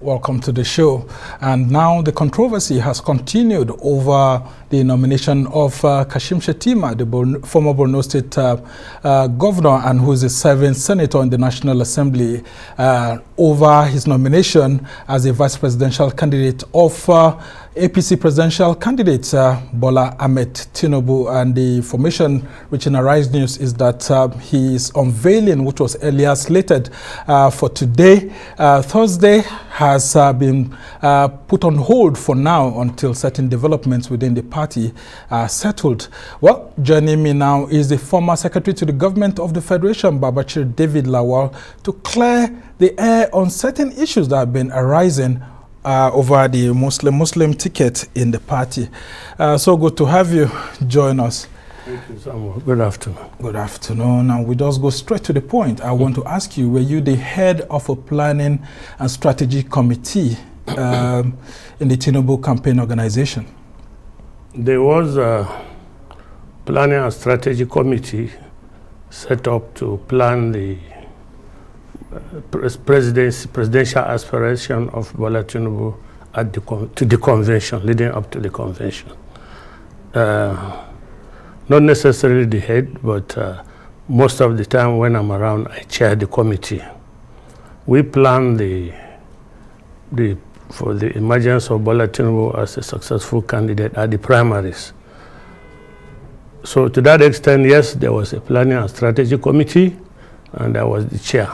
Welcome to the show. And now the controversy has continued over the nomination of Kashim Shettima, the former Borno State governor and who is a serving senator in the National Assembly, over his nomination as a vice presidential candidate of APC presidential candidate Bola Ahmed Tinubu. And the information reaching Arise News is that he is unveiling, which was earlier slated for today, Thursday, has been put on hold for now until certain developments within the party are settled. Well, joining me now is the former Secretary to the Government of the Federation, Babachir Lawal, to clear the air on certain issues that have been arising over the Muslim ticket in the party. So good to have you join us. Thank you, Samuel. Good afternoon. Good afternoon. Now we just go straight to the point. I want to ask you, were you the head of a planning and strategy committee in the Tinubu campaign organization? There was a planning and strategy committee set up to plan the presidential aspiration of Bola Tinubu at to the convention, leading up to the convention. Not necessarily the head, but most of the time when I'm around, I chair the committee. We plan for the emergence of Bola Tinubu as a successful candidate at the primaries. So to that extent, yes, there was a planning and strategy committee, and I was the chair.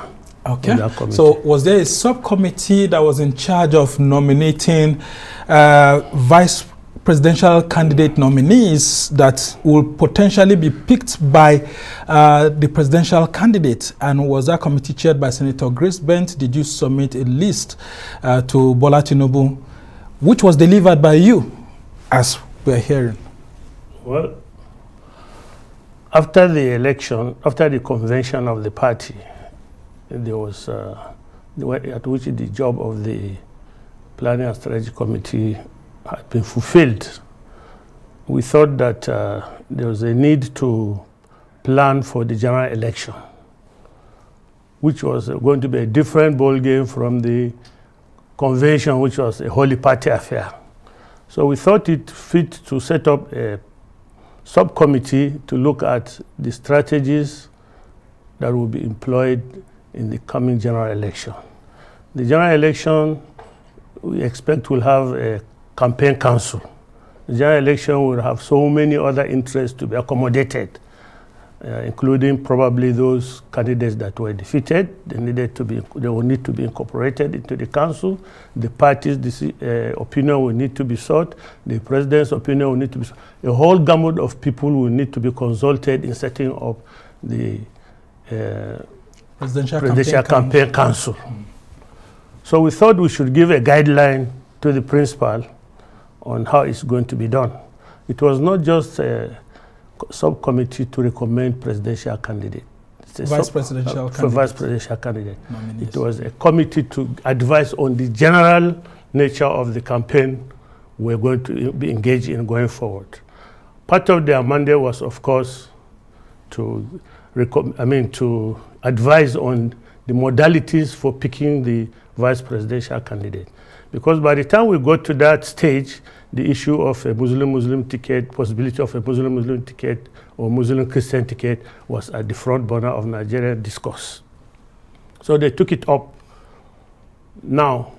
Okay. So was there a subcommittee that was in charge of nominating vice presidential candidate nominees that will potentially be picked by the presidential candidate? And was that committee chaired by Senator Grace Bent? Did you submit a list to Bola Tinubu, which was delivered by you, as we're hearing? Well, after the election, after the convention of the party, there was at which the job of the planning and strategy committee had been fulfilled. We thought that there was a need to plan for the general election, which was going to be a different ball game from the convention, which was a wholly party affair. So we thought it fit to set up a subcommittee to look at the strategies that will be employed in the coming general election. The general election, we expect, will have a campaign council. The general election will have so many other interests to be accommodated, including probably those candidates that were defeated. They will need to be incorporated into the council. The party's opinion will need to be sought. The president's opinion will need to be sought. A whole gamut of people will need to be consulted in setting up the presidential campaign council. So we thought we should give a guideline to the principal on how it's going to be done. It was not just a subcommittee to recommend presidential candidate. Vice presidential candidate. Nominees. It was a committee to advise on the general nature of the campaign we're going to be engaged in going forward. Part of their mandate was, of course, to advise on the modalities for picking the vice presidential candidate. Because by the time we got to that stage, the issue of a Muslim-Muslim ticket, possibility of a Muslim-Muslim ticket or Muslim-Christian ticket was at the front burner of Nigerian discourse. So they took it up. Now,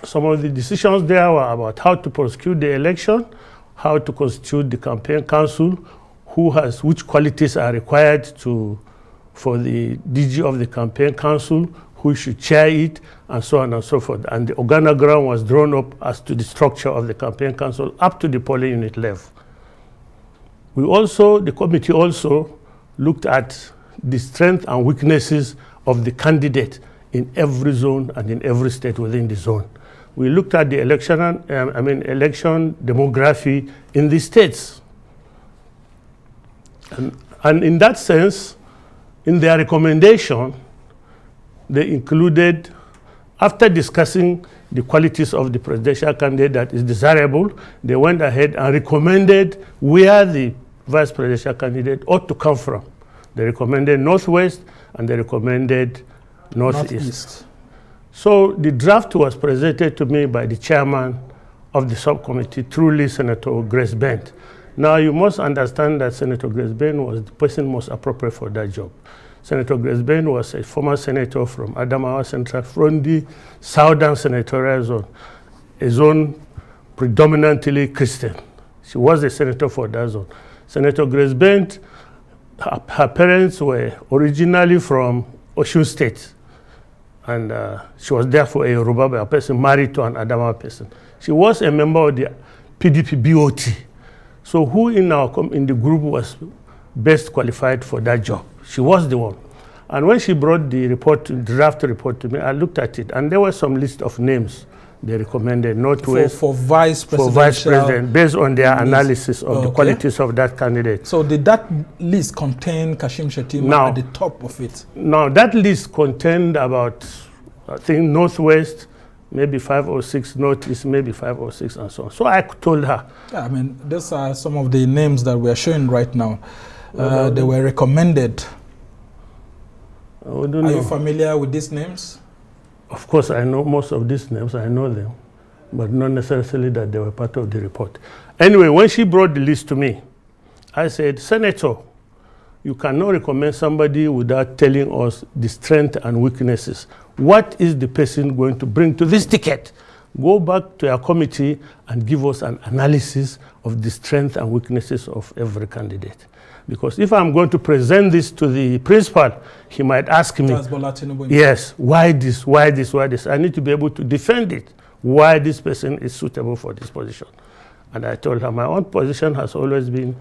some of the decisions there were about how to prosecute the election, how to constitute the campaign council, which qualities are required for the DG of the campaign council, who should chair it, and so on and so forth. And the organogram was drawn up as to the structure of the campaign council up to the polling unit level. The committee also looked at the strengths and weaknesses of the candidate in every zone and in every state within the zone. We looked at the election demography in the states. And in that sense, in their recommendation, they included, after discussing the qualities of the presidential candidate that is desirable, they went ahead and recommended where the vice presidential candidate ought to come from. They recommended Northwest and they recommended Northeast. So the draft was presented to me by the chairman of the subcommittee, truly Senator Grace Bent. Now you must understand that Senator Grace Bent was the person most appropriate for that job. Senator Grace Bent was a former senator from Adamawa Central, from the Southern Senatorial Zone, a zone predominantly Christian. She was a senator for that zone. Senator Grace Bent, her parents were originally from Osun State, and she was therefore a Yoruba person married to an Adamawa person. She was a member of the PDP BOT. So who in the group was best qualified for that job? She was the one. And when she brought the draft report to me, I looked at it, and there was some list of names they recommended, Northwest for vice president, based on their analysis of the qualities of that candidate. So did that list contain Kashim Shettima at the top of it? Now that list contained about, I think, Northwest, maybe 5 or 6, Northeast, maybe 5 or 6, and so on. So I told her. Yeah, I mean, these are some of the names that we are showing right now. They were recommended. Are you familiar with these names? Of course, I know most of these names. I know them, but not necessarily that they were part of the report. Anyway, when she brought the list to me, I said, Senator, you cannot recommend somebody without telling us the strengths and weaknesses. What is the person going to bring to this ticket? Go back to your committee and give us an analysis of the strengths and weaknesses of every candidate. Because if I'm going to present this to the principal, he might ask me, yes, why this, why this, why this? I need to be able to defend it, why this person is suitable for this position. And I told her my own position has always been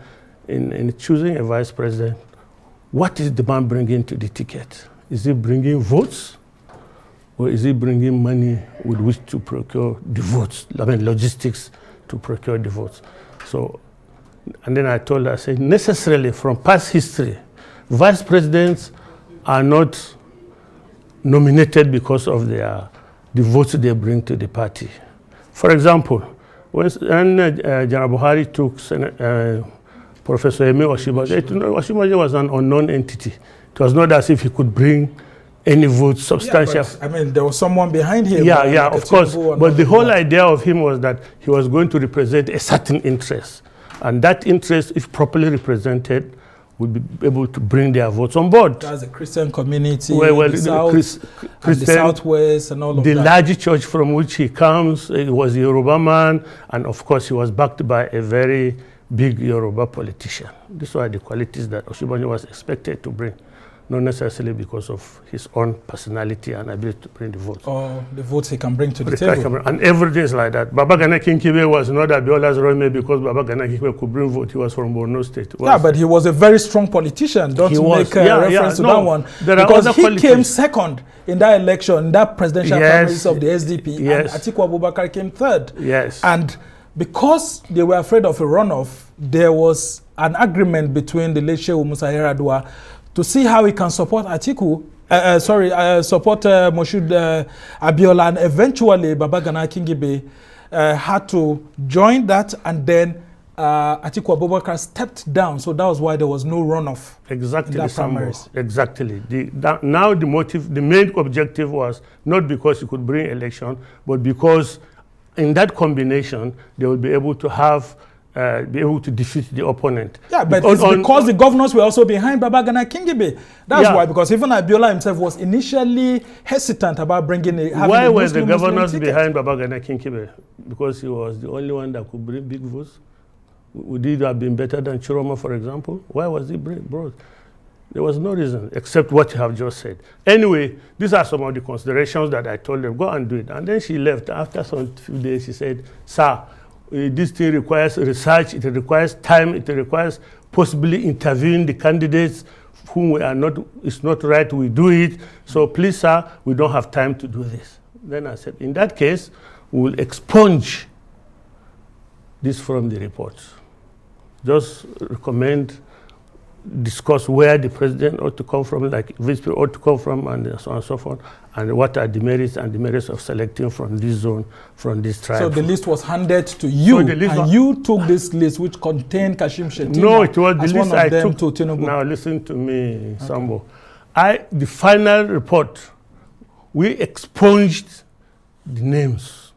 in choosing a vice president. What is the man bringing to the ticket? Is he bringing votes? Or is he bringing money with which to procure the votes? I mean, logistics to procure the votes. So, and then I told her, I said, necessarily from past history, vice presidents are not nominated because of the votes they bring to the party. For example, when General Buhari took Professor Eme Oshibaja was an unknown entity. It was not as if he could bring any votes substantial. Yeah, I mean, there was someone behind him. Yeah, of course. But the whole idea of him was that he was going to represent a certain interest. And that interest, if properly represented, would be able to bring their votes on board. That's the Christian community, the Southwest, and all of that. The large church from which he comes, he was a Yoruba man, and of course he was backed by a very big Yoruba politician. These were the qualities that Oshibaja was expected to bring, not necessarily because of his own personality and ability to bring the votes. Or the votes he can bring to the table. And everything is like that. Baba Gana Kinkibe was not Abiola's roommate because Baba Gana Kinkibe could bring vote. He was from Borno State. Yeah, but he was a very strong politician. Don't make reference to that one. Because he came second in that election, in that presidential primaries of the SDP. Yes. And Atiku Abubakar came third. Yes. And because they were afraid of a runoff, there was an agreement between the late Shehu Musa Yar'Adua to see how he can support Atiku, support Moshood Abiola, and eventually Baba Gana Kingibe had to join that, and then Atiku Abubakar stepped down, so that was why there was no runoff. Exactly, exactly. Now the motive, the main objective was not because he could bring election, but because in that combination they would be able to have be able to defeat the opponent. Yeah, but it's because the governors were also behind Baba Gana Kingibe. That's why, because even Abiola himself was initially hesitant about bringing a Why were the governors behind Baba Gana Kingibe? Because he was the only one that could bring big votes? Would he have been better than Chiroma, for example? Why was he brought? There was no reason except what you have just said. Anyway, these are some of the considerations that I told them, go and do it. And then she left. After some few days, she said, sir, this thing requires research, it requires time, it requires possibly interviewing the candidates whom we are not, it's not right we do it. So please, sir, we don't have time to do this. Then I said, in that case, we will expunge this from the reports. Just recommend, discuss where the president ought to come from, like vice president ought to come from, and so on and so forth, and what are the merits and demerits of selecting from this zone, from this tribe. So the list was handed to you, and you took this list which contained Kashim Shettima. No, it was the list I took to Tinubu. Now listen to me, Sambo. The final report we expunged the names.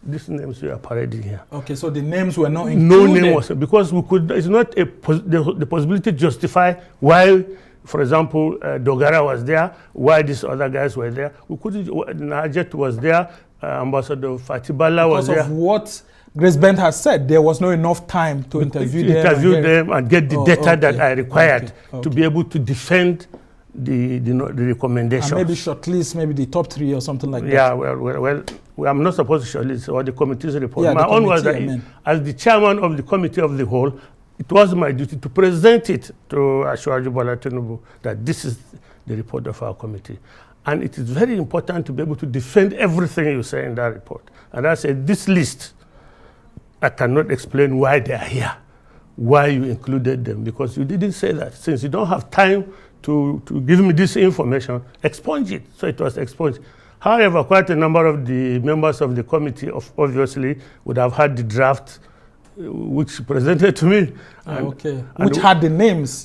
These names we are parading here. Okay, so the names were not included? No name was, because we could, it's not the possibility to justify why, for example, Dogara was there, why these other guys were there. We couldn't, Najat was there, Ambassador Fatibala was there. Because of what Grace Bent has said, there was not enough time to interview them and get the data that I required to be able to defend the recommendation. And maybe shortlist, maybe the top 3 or something like that. Yeah, well, I'm not supposed to shortlist or the committee's report. My own was that as the chairman of the committee of the whole, it was my duty to present it to Asiwaju Bola Tinubu that this is the report of our committee. And it is very important to be able to defend everything you say in that report. And I said, this list, I cannot explain why they are here, why you included them, because you didn't say that. Since you don't have time to give me this information, expunge it. So it was expunged. However, quite a number of the members of the committee obviously would have had the draft which presented to me. Which had the names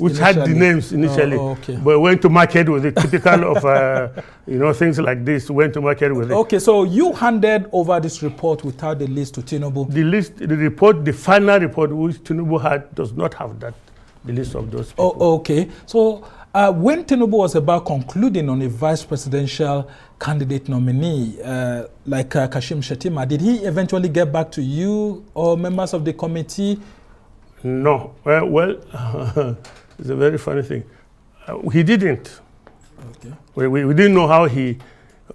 initially. But went to market with it, typical of things like this, went to market with it. Okay, so you handed over this report without the list to Tinubu? The final report which Tinubu had does not have the list of those people. Okay. So when Tinubu was about concluding on a vice presidential candidate nominee like Kashim Shettima, did he eventually get back to you or members of the committee? No. Well, it's a very funny thing. He didn't. Okay. We didn't know how he.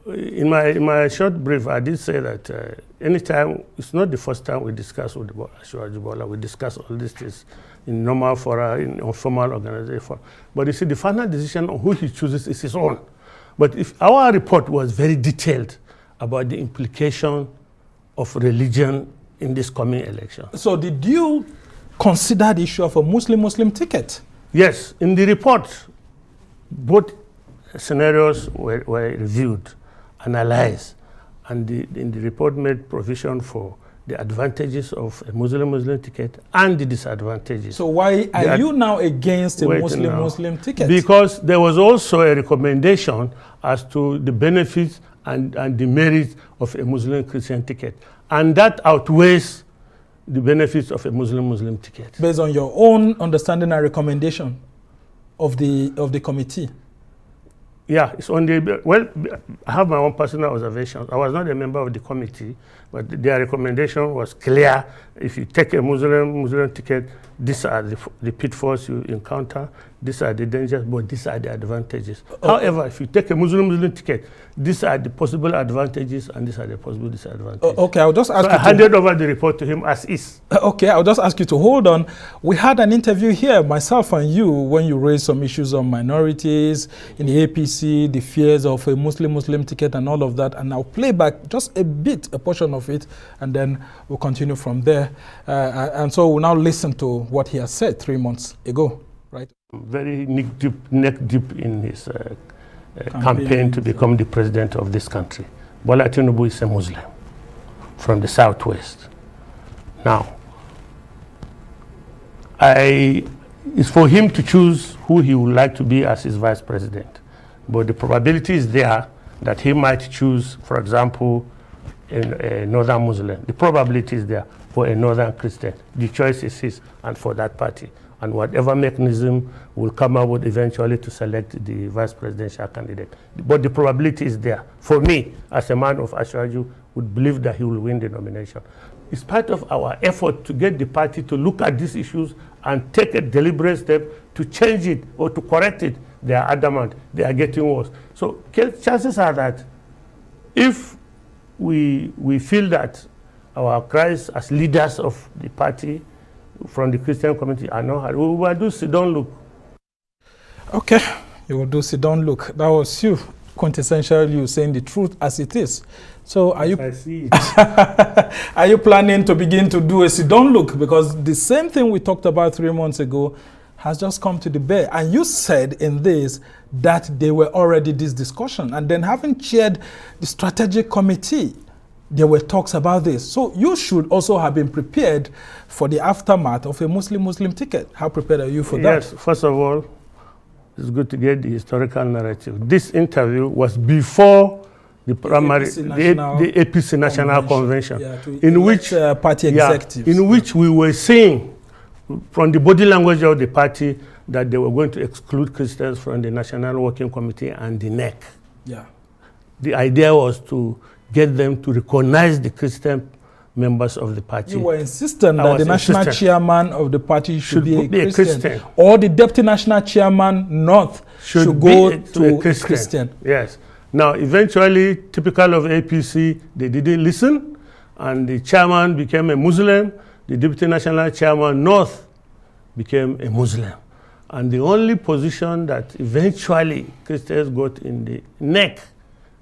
In my short brief, I did say that anytime, it's not the first time we discuss with Asiwaju Bola, we discuss all these things in normal fora, in informal organization. But you see, the final decision on who he chooses is his own. But if our report was very detailed about the implication of religion in this coming election. So did you consider the issue of a Muslim-Muslim ticket? Yes, in the report, both scenarios were reviewed, analyzed, and in the report made provision for the advantages of a Muslim-Muslim ticket and the disadvantages. So why are you now against a Muslim-Muslim ticket? Because there was also a recommendation as to the benefits and the merits of a Muslim-Christian ticket. And that outweighs the benefits of a Muslim-Muslim ticket. Based on your own understanding and recommendation of the committee? Yeah, it's on the, well, I have my own personal observations. I was not a member of the committee, but their recommendation was clear. If you take a Muslim ticket, these are the pitfalls you encounter, these are the dangers, but these are the advantages. However, if you take a Muslim ticket, these are the possible advantages and these are the possible disadvantages. Okay, I'll just ask you. I handed over the report to him as is. Okay, I'll just ask you to hold on. We had an interview here, myself and you, when you raised some issues on minorities in the APC, the fears of a Muslim ticket and all of that. And I'll play back just a portion of it, and then we'll continue from there. And so we'll now listen to what he has said 3 months ago, right? Very neck deep in his campaign to become the president of this country. Bola Tinubu is a Muslim from the southwest. Now, it's for him to choose who he would like to be as his vice president. But the probability is there that he might choose, for example, a northern Muslim. The probability is there for a northern Christian. The choice is his and for that party. And whatever mechanism will come up with eventually to select the vice presidential candidate. But the probability is there. For me, as a man of Asiwaju, would believe that he will win the nomination. It's part of our effort to get the party to look at these issues and take a deliberate step to change it or to correct it. They are adamant. They are getting worse. So chances are that if we feel that our cries as leaders of the party from the Christian community are not hard, we will do sit-down look. Okay, you will do sit-down look. That was you, quintessential you saying the truth as it is. So are you? I see it. Are you planning to begin to do a sit-down look? Because the same thing we talked about 3 months ago has just come to the bear. And you said in this that there were already this discussion, and then having chaired the strategic committee, there were talks about this. So you should also have been prepared for the aftermath of a Muslim ticket. How prepared are you for that? Yes, first of all, it's good to get the historical narrative. This interview was before the primary, the APC National Convention, in which party executives, in which we were seeing from the body language of the party that they were going to exclude Christians from the National Working Committee and the NEC. Yeah. The idea was to get them to recognize the Christian members of the party. You were insistent that the national chairman of the party should be a Christian, or the deputy national chairman North should go to a Christian. Yes. Now, eventually, typical of APC, they didn't listen, and the chairman became a Muslim. The deputy national chairman North became a Muslim. And the only position that eventually Christians got in the NEC,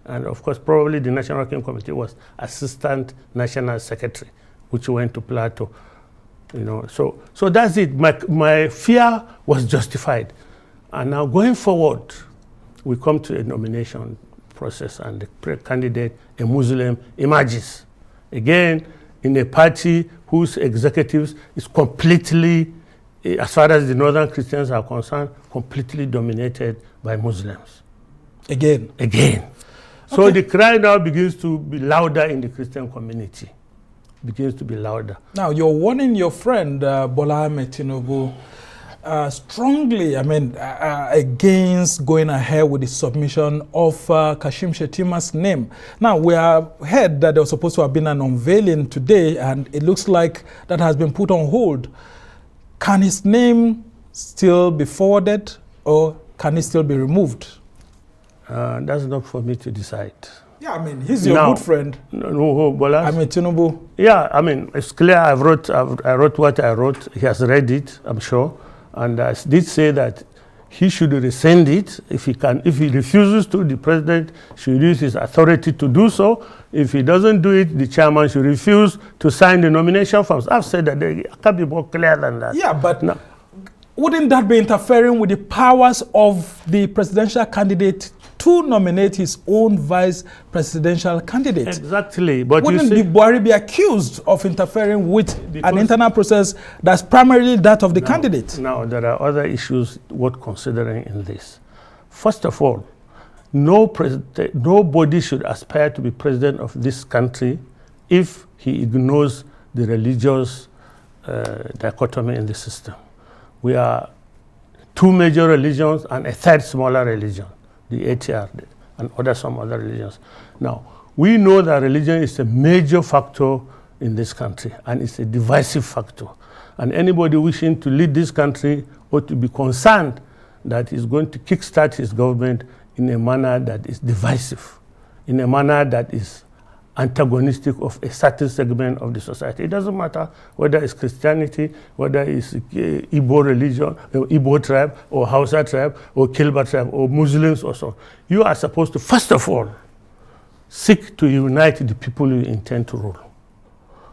and of course probably the National Working Committee, was Assistant National Secretary, which went to Plateau. So that's it. My fear was justified. And now going forward, we come to a nomination process, and the candidate, a Muslim, emerges. Again, in a party whose executives is completely, as far as the Northern Christians are concerned, completely dominated by Muslims. Again. So the cry now begins to be louder in the Christian community. Begins to be louder. Now, you're warning your friend, Bola Ahmed Tinubu, strongly, against going ahead with the submission of Kashim Shettima's name. Now, we have heard that there was supposed to have been an unveiling today, and it looks like that has been put on hold. Can his name still be forwarded, or can it still be removed? That's not for me to decide. Yeah, he's your good friend. No, Bola? Tinubu. Yeah, it's clear. I wrote what I wrote. He has read it, I'm sure. And I did say that he should rescind it if he can. If he refuses to, the president should use his authority to do so. If he doesn't do it, the chairman should refuse to sign the nomination forms. I've said that. They can't be more clear than that. Yeah, but no. Wouldn't that be interfering with the powers of the presidential candidate to nominate his own vice presidential candidate? Exactly. But wouldn't Buhari be accused of interfering with an internal process that's primarily that of the candidate? Now, there are other issues worth considering in this. First of all, nobody should aspire to be president of this country if he ignores the religious dichotomy in the system. We are two major religions and a third smaller religion, the ATR, and some other religions. Now, we know that religion is a major factor in this country, and it's a divisive factor. And anybody wishing to lead this country ought to be concerned that he's going to kickstart his government in a manner that is divisive, in a manner that is antagonistic of a certain segment of the society. It doesn't matter whether it's Christianity, whether it's Igbo religion, Igbo tribe, or Hausa tribe, or Kilba tribe, or Muslims or so. You are supposed to, first of all, seek to unite the people you intend to rule.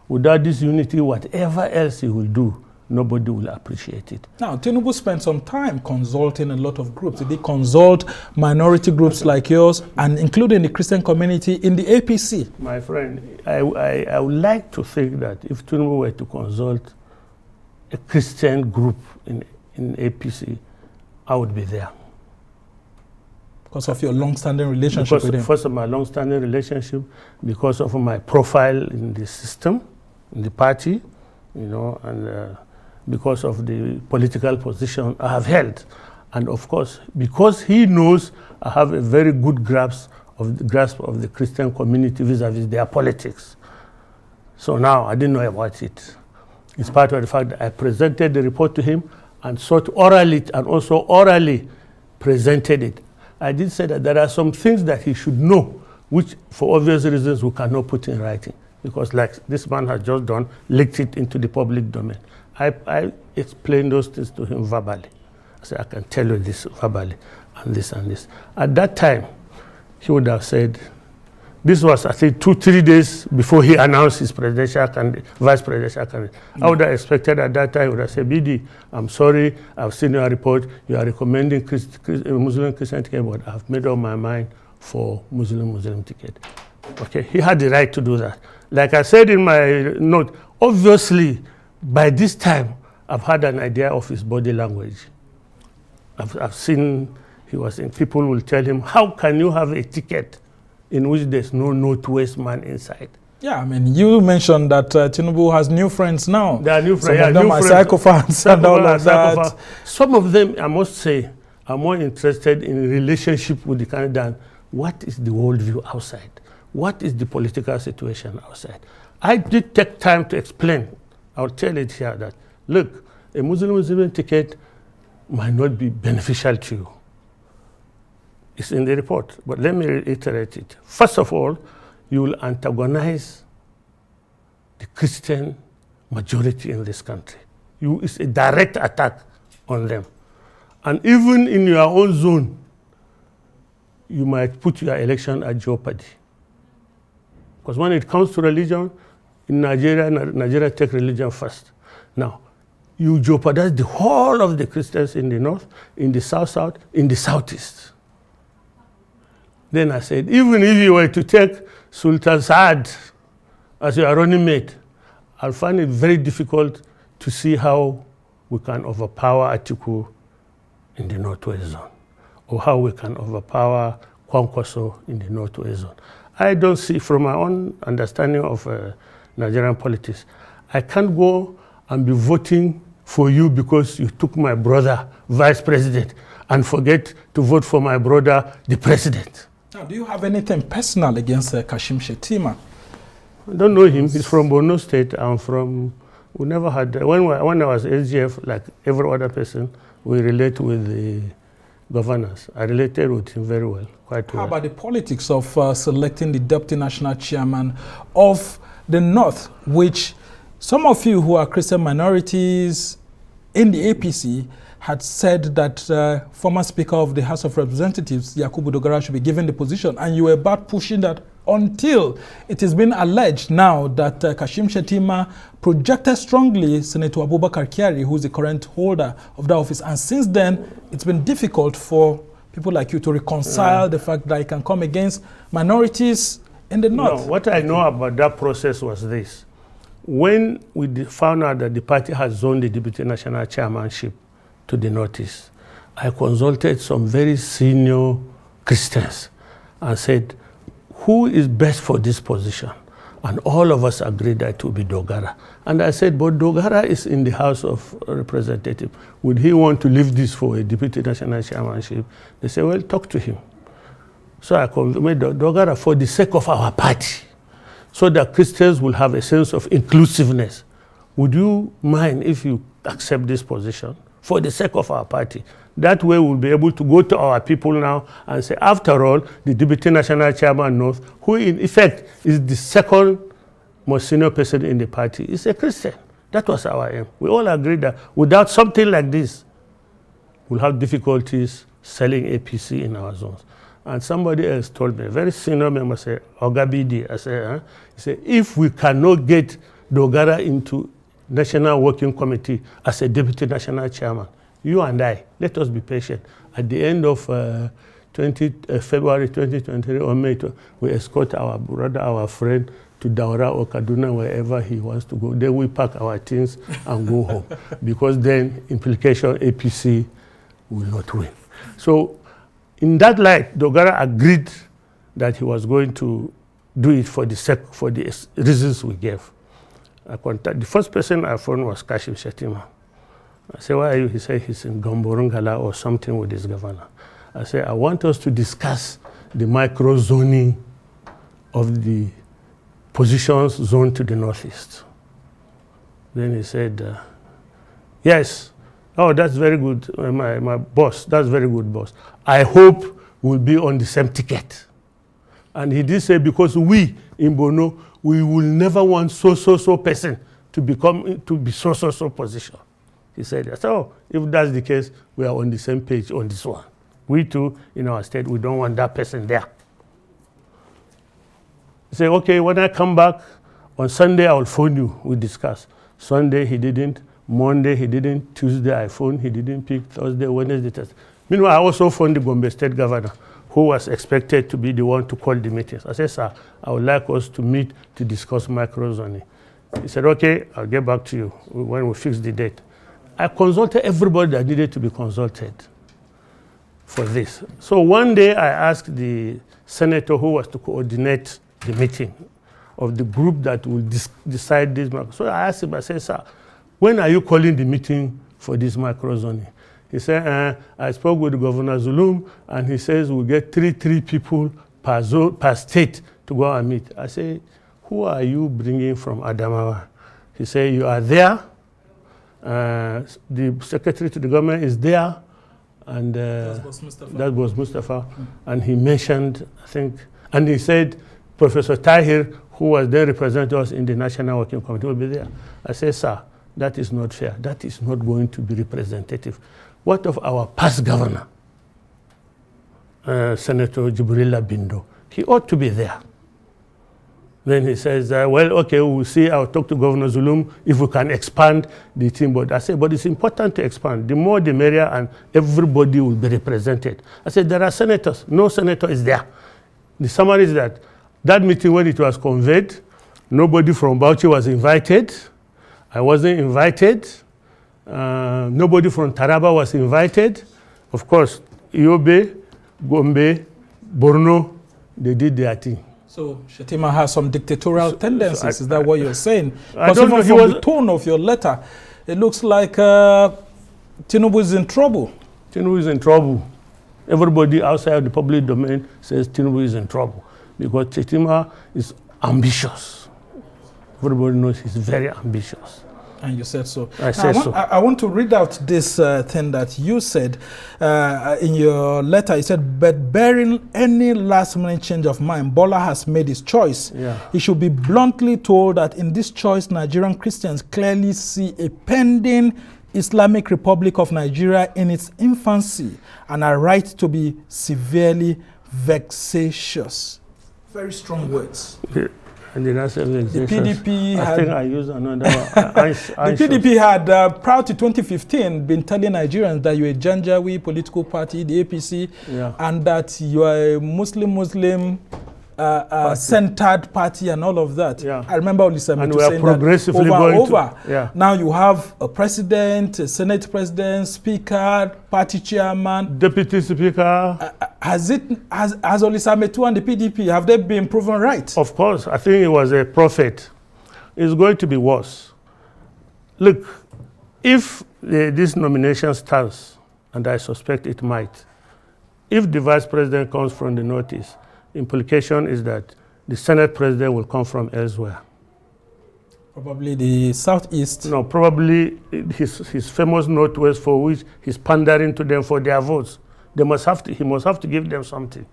Without this unity, whatever else you will do, nobody will appreciate it. Now, Tinubu spent some time consulting a lot of groups. Did he consult minority groups like yours, and including the Christian community in the APC? My friend, I would like to think that if Tinubu were to consult a Christian group in APC, I would be there. Because of your long-standing relationship with him? First of my long-standing relationship, because of my profile in the system, in the party, and because of the political position I have held. And of course, because he knows I have a very good grasp of the Christian community vis-a-vis their politics. So now I didn't know about it. It's part of the fact that I presented the report to him and sought orally and also orally presented it. I did say that there are some things that he should know, which for obvious reasons we cannot put in writing. Because like this man has just done, leaked it into the public domain. I explained those things to him verbally. I said, I can tell you this verbally, and this and this. At that time, he would have said, this was, I think, 2-3 days before he announced his vice presidential candidate. I would have expected at that time, he would have said, BD, I'm sorry, I've seen your report, you are recommending Muslim Christian ticket, but I've made up my mind for Muslim ticket. Okay, he had the right to do that. Like I said in my note, obviously, by this time, I've had an idea of his body language. I've seen he was in, people will tell him, how can you have a ticket in which there's no Northwest man inside? Yeah, I mean, you mentioned that Tinubu has new friends now. There are new friends. Some of them are psychophants and all of that. Some of them, I must say, are more interested in relationship with the candidate than what is the worldview outside? What is the political situation outside? I did take time to explain. I'll tell it here that, look, a Muslim ticket might not be beneficial to you. It's in the report, but let me reiterate it. First of all, you will antagonize the Christian majority in this country. It's a direct attack on them. And even in your own zone, you might put your election at jeopardy. Because when it comes to religion, in Nigeria take religion first. Now, you jeopardize the whole of the Christians in the north, in the south, in the southeast. Then I said, even if you were to take Sultan Saad as your running mate, I'll find it very difficult to see how we can overpower Atiku in the Northwest Zone, or how we can overpower Kwankwaso in the Northwest Zone. I don't see, from my own understanding of Nigerian politics, I can't go and be voting for you because you took my brother vice president and forget to vote for my brother the president. Now, do you have anything personal against Kashim Shettima? I don't know him. He's from Borno State. I'm from, we never had, when I was SGF, like every other person, we relate with the governors. I related with him very well, quite well. How about the politics of selecting the deputy national chairman of the North, which some of you who are Christian minorities in the APC had said that former Speaker of the House of Representatives, Yakubu Dogara, should be given the position, and you were about pushing that until it has been alleged now that Kashim Shettima projected strongly Senator Abubakar Kyari, who is the current holder of that office. And since then, it's been difficult for people like you to reconcile the fact that he can come against minorities in the North. No, what I know about that process was this. When we found out that the party has zoned the deputy national chairmanship to the Northeast, I consulted some very senior Christians and said, who is best for this position? And all of us agreed that it would be Dogara. And I said, but Dogara is in the House of Representatives. Would he want to leave this for a deputy national chairmanship? They said, well, talk to him. So I made Dogara for the sake of our party, so that Christians will have a sense of inclusiveness. Would you mind if you accept this position for the sake of our party? That way we'll be able to go to our people now and say, after all, the Deputy National Chairman North, who in effect is the second most senior person in the party, is a Christian. That was our aim. We all agreed that without something like this, we'll have difficulties selling APC in our zones. And somebody else told me, a very senior member said, Ogabidi, I said, huh? He said, if we cannot get Dogara into National Working Committee as a Deputy National Chairman, you and I, let us be patient. At the end of February 2023 or May, we escort our brother, our friend, to Daura or Kaduna, wherever he wants to go. Then we pack our things and go home. Because then, implication, APC will not win. So, in that light, Dogara agreed that he was going to do it for the reasons we gave. The first person I phoned was Kashim Shettima. I said, where are you? He said he's in Gomborungala or something with his governor. I said, I want us to discuss the micro-zoning of the positions zoned to the Northeast. Then he said, yes. Oh, that's very good, my boss. That's very good, boss. I hope we'll be on the same ticket. And he did say, because we in Borno, we will never want so person to be so position. He said, so if that's the case, we are on the same page on this one. We too, in our state, we don't want that person there. He said, okay, when I come back on Sunday, I will phone you. We discuss. Sunday, he didn't. Monday, he didn't. Tuesday, I phoned. He didn't pick. Thursday, Wednesday, Thursday. Meanwhile, I also phoned the Gombe State governor, who was expected to be the one to call the meetings. I said, sir, I would like us to meet to discuss micro-zoning. He said, okay, I'll get back to you when we fix the date. I consulted everybody that needed to be consulted. for this. So one day I asked the senator who was to coordinate the meeting of the group that will decide this. So I asked him, I said, sir, when are you calling the meeting for this microzoning? He said, I spoke with Governor Zulum, and he says we'll get three people per state to go and meet. I say, who are you bringing from Adamawa? He said, you are there. The secretary to the government is there. And that was Mustafa. And he mentioned, I think, and he said, Professor Tahir, who was then representing us in the National Working Committee, will be there. I said, sir, that is not fair. That is not going to be representative. What of our past governor, Senator Jibrila Bindo? He ought to be there. Then he says, well, okay, we'll see. I'll talk to Governor Zulum if we can expand the team. But I said, but it's important to expand. The more, the merrier, and everybody will be represented. I said, there are senators. No senator is there. The summary is that meeting, when it was conveyed, nobody from Bauchi was invited. I wasn't invited. Nobody from Taraba was invited. Of course, Yobe, Gombe, Borno, they did their thing. So Shettima has some dictatorial tendencies. Is that what you're saying? I don't know. From the tone of your letter, it looks like Tinubu is in trouble. Tinubu is in trouble. Everybody outside the public domain says Tinubu is in trouble because Shettima is ambitious. Everybody knows he's very ambitious. And you said so. I said so. I want to read out this thing that you said in your letter. You said, but bearing any last-minute change of mind, Bola has made his choice. Yeah. He should be bluntly told that in this choice, Nigerian Christians clearly see a pending Islamic Republic of Nigeria in its infancy and are right to be severely vexatious. Very strong words. And then I said, the PDP I think I used another one. The PDP had, prior to 2015, been telling Nigerians that you're a Janjaweed political party, the APC, and that you are a Muslim centered party and all of that. Yeah. I remember Olisame saying progressively that over. Yeah. Now you have a president, a Senate president, speaker, party chairman, deputy speaker. Has Olisame and the PDP, have they been proven right? Of course. I think it was a prophet. It's going to be worse. Look, if this nomination stands, and I suspect it might, if the vice president comes from the Northeast, implication is that the Senate president will come from elsewhere. Probably the Southeast. No, probably his famous Northwest, for which he's pandering to them for their votes. He must have to give them something.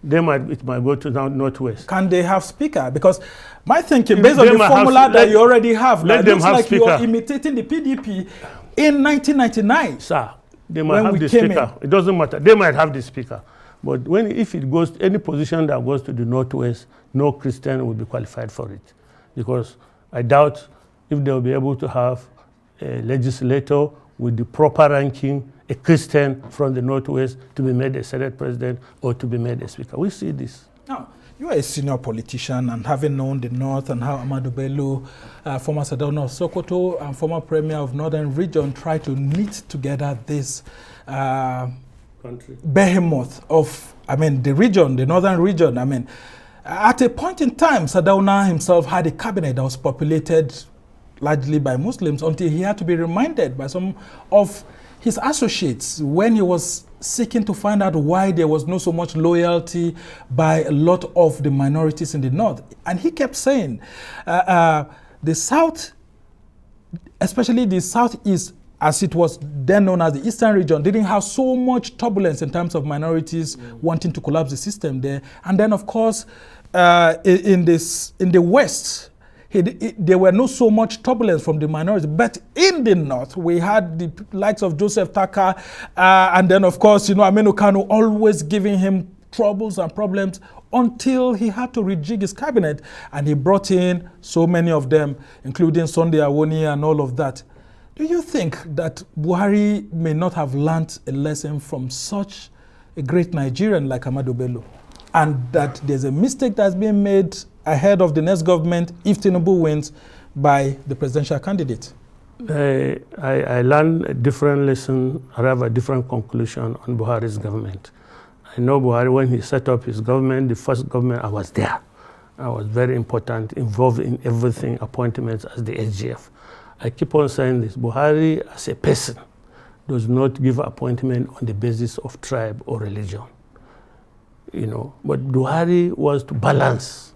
It might go to Northwest. Can they have speaker? Because my thinking, based on the formula that you already have, it looks like you are imitating the PDP in 1999. Sir, they might have the speaker. It doesn't matter. They might have the speaker. But if it goes to any position that goes to the Northwest, no Christian will be qualified for it. Because I doubt if they will be able to have a legislator with the proper ranking, a Christian from the Northwest, to be made a Senate president or to be made a speaker. We see this. Now, you are a senior politician, and having known the North and how Ahmadu Bello, former Sardauna of Sokoto and former Premier of Northern Region, tried to knit together this country behemoth of, the region, the Northern Region. At a point in time, Sardauna himself had a cabinet that was populated largely by Muslims until he had to be reminded by some of his associates when he was seeking to find out why there was not so much loyalty by a lot of the minorities in the North. And he kept saying the South, especially the Southeast, as it was then known as the Eastern region, didn't have so much turbulence in terms of minorities wanting to collapse the system there. And then, of course, in the West, there were not so much turbulence from the minorities. But in the North, we had the likes of Joseph Taka, and then, of course, Aminu Kano always giving him troubles and problems until he had to rejig his cabinet. And he brought in so many of them, including Sunday Awoni and all of that. Do you think that Buhari may not have learnt a lesson from such a great Nigerian like Ahmadu Bello, and that there's a mistake that's being made ahead of the next government if Tinubu wins by the presidential candidate? I learned a different lesson, arrive at a different conclusion on Buhari's government. I know Buhari, when he set up his government, the first government, I was there. I was very important, involved in everything, appointments as the SGF. I keep on saying this, Buhari as a person does not give appointment on the basis of tribe or religion. You know, but Buhari was to balance.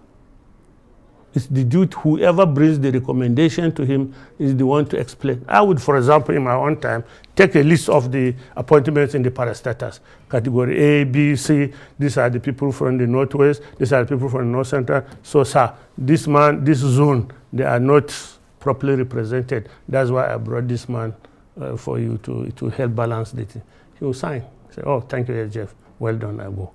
It's the duty, whoever brings the recommendation to him is the one to explain. I would, for example, in my own time, take a list of the appointments in the parastatus. Category A, B, C, these are the people from the Northwest, these are the people from the North Central. So, sir, this man, this zone, they are not properly represented. That's why I brought this man for you to help balance the thing. He will sign. Say, oh, thank you, Jeff. Well done, I go.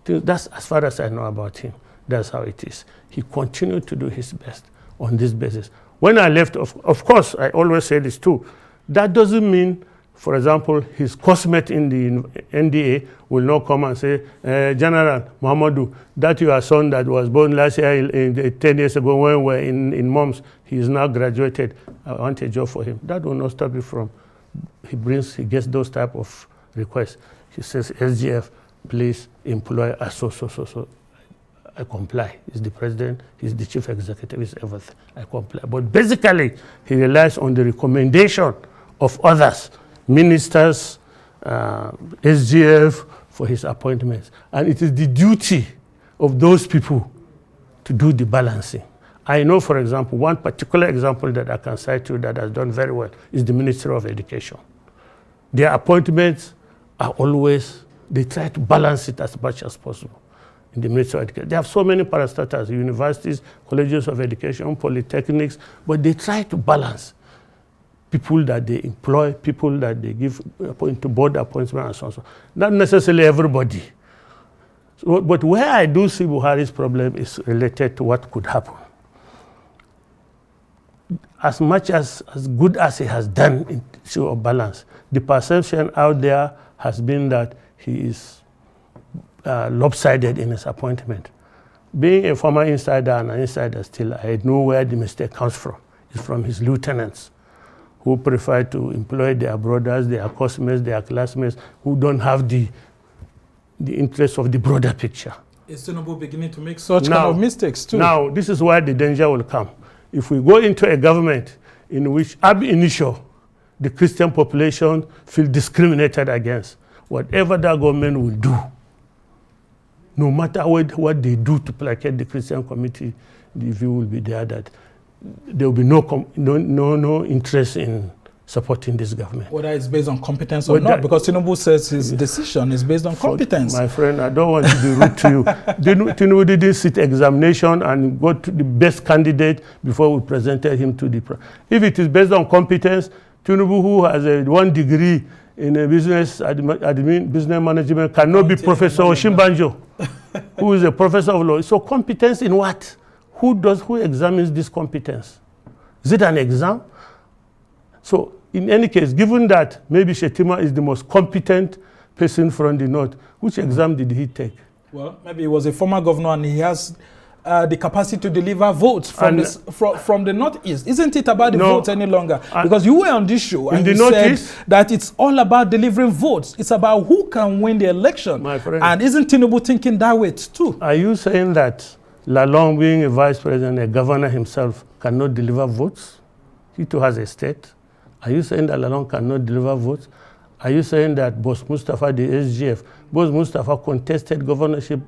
That's as far as I know about him. That's how it is. He continued to do his best on this basis. When I left, of course, I always say this too. That doesn't mean, for example, his cosmate in the NDA will not come and say, General Muhammadu, that your son that was born last year, 10 years ago when we were in MOMS, he is now graduated. I want a job for him. That will not stop you from, he gets those type of requests. He says, SGF, please employ us so. I comply. He's the president, he's the chief executive, he's everything. I comply. But basically, he relies on the recommendation of others, ministers, SGF, for his appointments. And it is the duty of those people to do the balancing. I know, for example, one particular example that I can cite to you that has done very well is the Ministry of Education. Their appointments are always, they try to balance it as much as possible. In the Ministry of Education. They have so many parastatals, universities, colleges of education, polytechnics, but they try to balance people that they employ, people that they give to board appointment and so on. Not necessarily everybody. So, but where I do see Buhari's problem is related to what could happen. As much as good as he has done in issue of balance, the perception out there has been that he is lopsided in his appointment. Being a former insider and an insider still, I know where the mistake comes from. It's from his lieutenants who prefer to employ their brothers, their cosmates, their classmates, who don't have the interest of the broader picture. Is Tinubu beginning to make such kind of mistakes too? Now, this is where the danger will come. If we go into a government in which ab initio, the Christian population feel discriminated against, whatever that government will do, no matter what they do to placate the Christian community, the view will be there that there will be no interest in supporting this government. Whether it's based on competence or not, because Tinubu says his decision is based on competence. My friend, I don't want to be rude to you. Tinubu didn't sit examination and go to the best candidate before we presented him to the If it is based on competence, Tinubu, who has a 1 degree in a business management, cannot be Professor Oshimbanjo, who is a professor of law. So competence in what? Who examines this competence? Is it an exam? So in any case, given that maybe Shettima is the most competent person from the north, which exam did he take? Well, maybe he was a former governor and he has the capacity to deliver votes from the northeast. Isn't it about the votes any longer? Because you were on this show and you said that it's all about delivering votes. It's about who can win the election. My friend. And isn't Tinubu thinking that way too? Are you saying that Lalong, being a vice president, a governor himself, cannot deliver votes? He too has a state. Are you saying that Lalong cannot deliver votes? Are you saying that Boss Mustafa, the SGF, Boss Mustafa contested governorship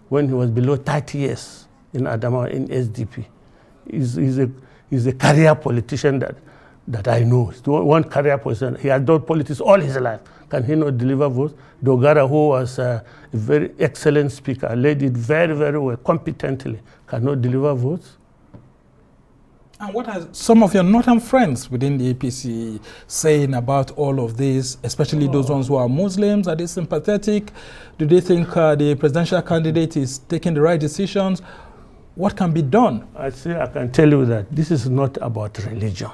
when he was below 30 years in Adamawa in SDP? He's a career politician that I know. He's one career politician. He has done politics all his life. Can he not deliver votes? Dogara, who was a very excellent speaker, led it very, very well, competently, cannot deliver votes. And what are some of your northern friends within the APC saying about all of this, especially those ones who are Muslims? Are they sympathetic? Do they think the presidential candidate is taking the right decisions? What can be done? I can tell you that this is not about religion.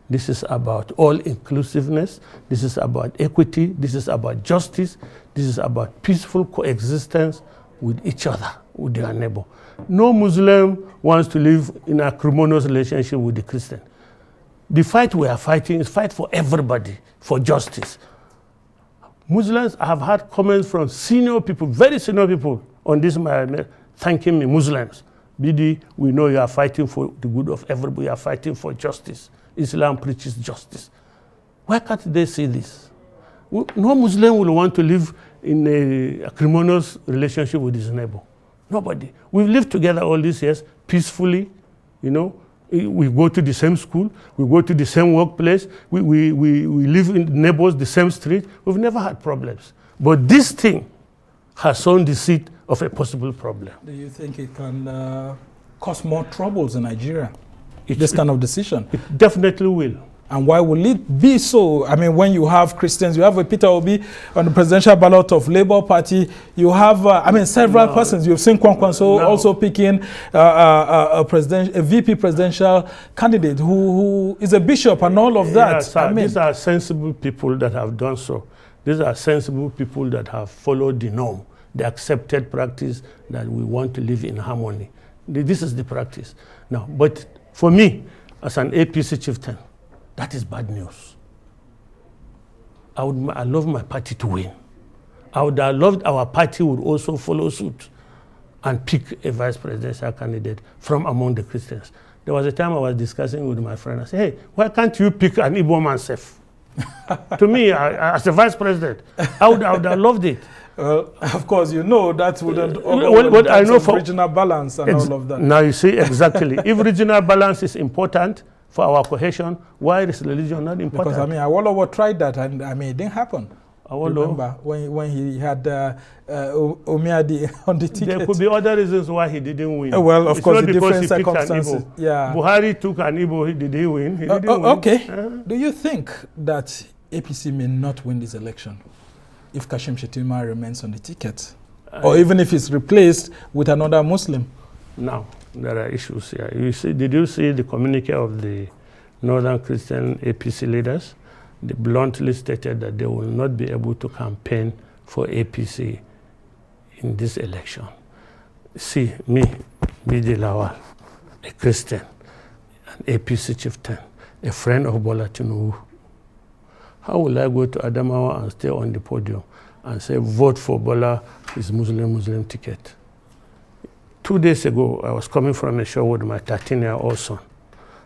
This is about all-inclusiveness. This is about equity. This is about justice. This is about peaceful coexistence with each other, with their neighbor. No Muslim wants to live in a acrimonious relationship with the Christian. The fight we are fighting is fight for everybody, for justice. Muslims have had comments from senior people, very senior people on this matter, thanking me, Muslims. BD, we know you are fighting for the good of everybody. You are fighting for justice. Islam preaches justice. Why can't they see this? No Muslim will want to live in a acrimonious relationship with his neighbor. Nobody. We've lived together all these years peacefully, you know. We go to the same school, we go to the same workplace, we live in neighbors, the same street. We've never had problems. But this thing has sown the seed of a possible problem. Do you think it can cause more troubles in Nigeria, this kind of decision? It definitely will. And why will it be so? I mean, when you have Christians, you have a Peter Obi on the presidential ballot of Labour Party. You have, several persons. You've seen Kwankwaso also picking a VP presidential candidate who is a bishop and all of that. Yes, these are sensible people that have done so. These are sensible people that have followed the norm, the accepted practice that we want to live in harmony. This is the practice. Now, but for me, as an APC chieftain, that is bad news. I love my party to win. I would have loved our party would also follow suit and pick a vice presidential candidate from among the Christians. There was a time I was discussing with my friend. I said, hey, why can't you pick an Igbo man safe? To me, as a vice president, I would have loved it. Of course, you know that wouldn't I know for regional balance and all of that. Now you see, exactly. If regional balance is important for our cohesion, why is religion not important? Because Awolowo tried that, and it didn't happen. Remember when he had Omiadi on the ticket? There could be other reasons why he didn't win. Well, of course, the different because he circumstances. Yeah. Buhari took an Igbo. Did he win? He didn't win. Okay. Do you think that APC may not win this election if Kashim Shettima remains on the ticket, or even if he's replaced with another Muslim? Now, there are issues here. Did you see the communique of the Northern Christian APC leaders? They bluntly stated that they will not be able to campaign for APC in this election. See, me, Babachir Lawal, a Christian, an APC chieftain, a friend of Bola Tinubu. How will I go to Adamawa and stay on the podium and say, vote for Bola, his Muslim ticket? 2 days ago, I was coming from a show with my 13-year-old son,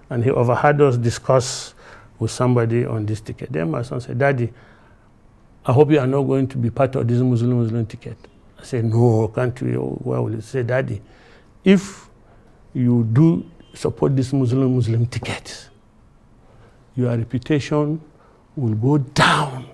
and he overheard us discuss with somebody on this ticket. Then my son said, Daddy, I hope you are not going to be part of this Muslim ticket. I said, no, can't we? Why will you? Say, Daddy, if you do support this Muslim ticket, your reputation will go down.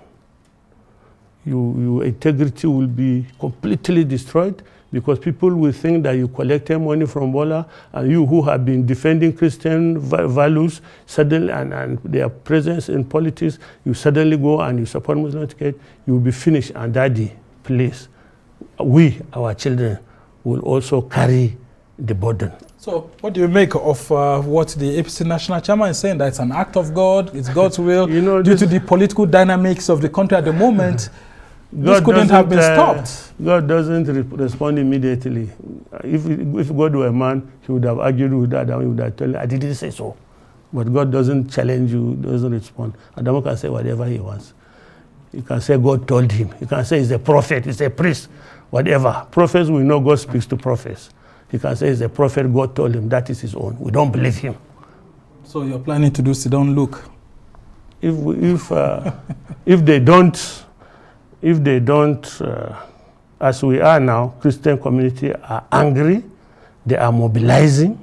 Your integrity will be completely destroyed, because people will think that you collected money from Bola, and you who have been defending Christian values suddenly and their presence in politics, you suddenly go and you support Muslim ticket, you will be finished. And Daddy, please, we, our children, will also carry the burden. So what do you make of what the APC national chairman is saying, that it's an act of God, it's God's will, due to the political dynamics of the country at the moment? This couldn't have been stopped. God doesn't respond immediately. If God were a man, he would have argued with Adam. He would have told him, I didn't say so. But God doesn't challenge you, doesn't respond. Adam can say whatever he wants. He can say God told him. He can say he's a prophet, he's a priest, whatever. Prophets, we know God speaks to prophets. He can say he's a prophet, God told him, that is his own. We don't believe him. So you're planning to do sit-down look? If they don't, as we are now, Christian community are angry, they are mobilizing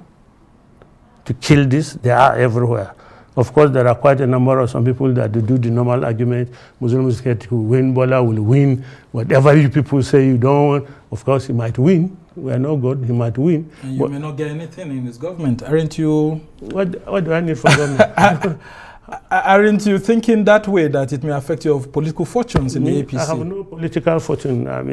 to kill this, they are everywhere. Of course, there are quite a number of some people that do the normal argument, Muslims who win, Bola will win, whatever you people say you don't want, of course he might win. We are no God, he might win. And you may not get anything in his government, aren't you? What do I need for government? Aren't you thinking that way, that it may affect your political fortunes in the APC? I have no political fortune. I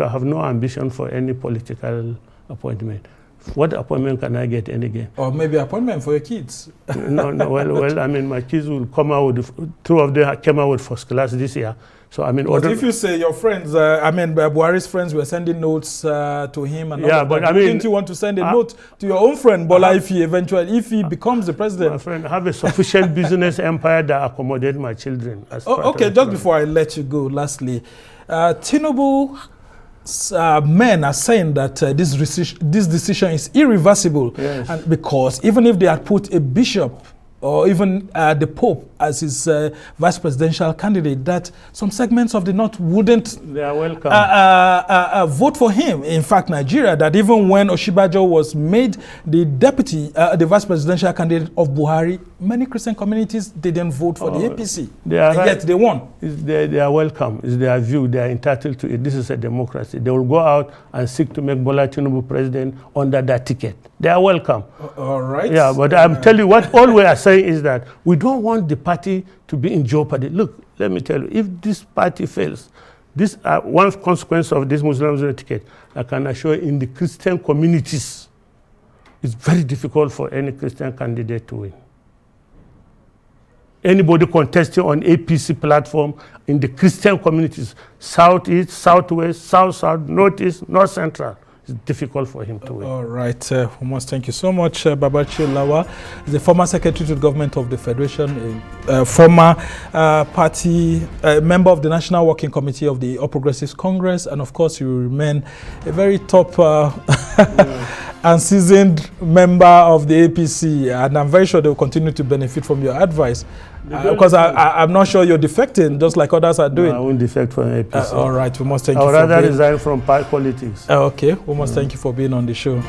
have no ambition for any political appointment. What appointment can I get in again? Or maybe appointment for your kids. No, well, I mean, my kids will come out with, 2 of them came out with first class this year. So, I mean, but if you say your friends, I mean, Buhari's friends were sending notes to him, and yeah, but I mean, wouldn't you want to send a note to your own friend Bola if he becomes the president? My friend, I have a sufficient business empire that accommodates my children. Okay, just before I let you go, lastly, Tinubu men are saying that this decision is irreversible, yes. and because even if they had put a bishop or even the Pope as his vice presidential candidate, that some segments of the North wouldn't they are welcome. Vote for him. In fact, Nigeria, that even when Oshibajo was made the deputy, the vice presidential candidate of Buhari, many Christian communities didn't vote for the APC, yet they won. They are welcome. It's their view. They are entitled to it. This is a democracy. They will go out and seek to make Bola Tinubu president under that ticket. They are welcome. All right. Yeah, but I'm telling you, what all we are saying is that we don't want the party to be in jeopardy. Look, let me tell you, if this party fails, this one consequence of this Muslim ticket, I can assure you, in the Christian communities, it's very difficult for any Christian candidate to win. Anybody contesting on APC platform in the Christian communities, Southeast, Southwest, South, Northeast, North Central, it's difficult for him to win. All right. We must thank you so much, Babachir Lawal, the former Secretary to the Government of the Federation, former party member of the National Working Committee of the All Progressives Congress, and of course you remain a very top and seasoned member of the APC, and I'm very sure they will continue to benefit from your advice. Because I'm not sure you're defecting, just like others are doing. No, I won't defect from APC. All right, we must thank you. I would rather resign from party politics. Okay, we must thank you for being on the show.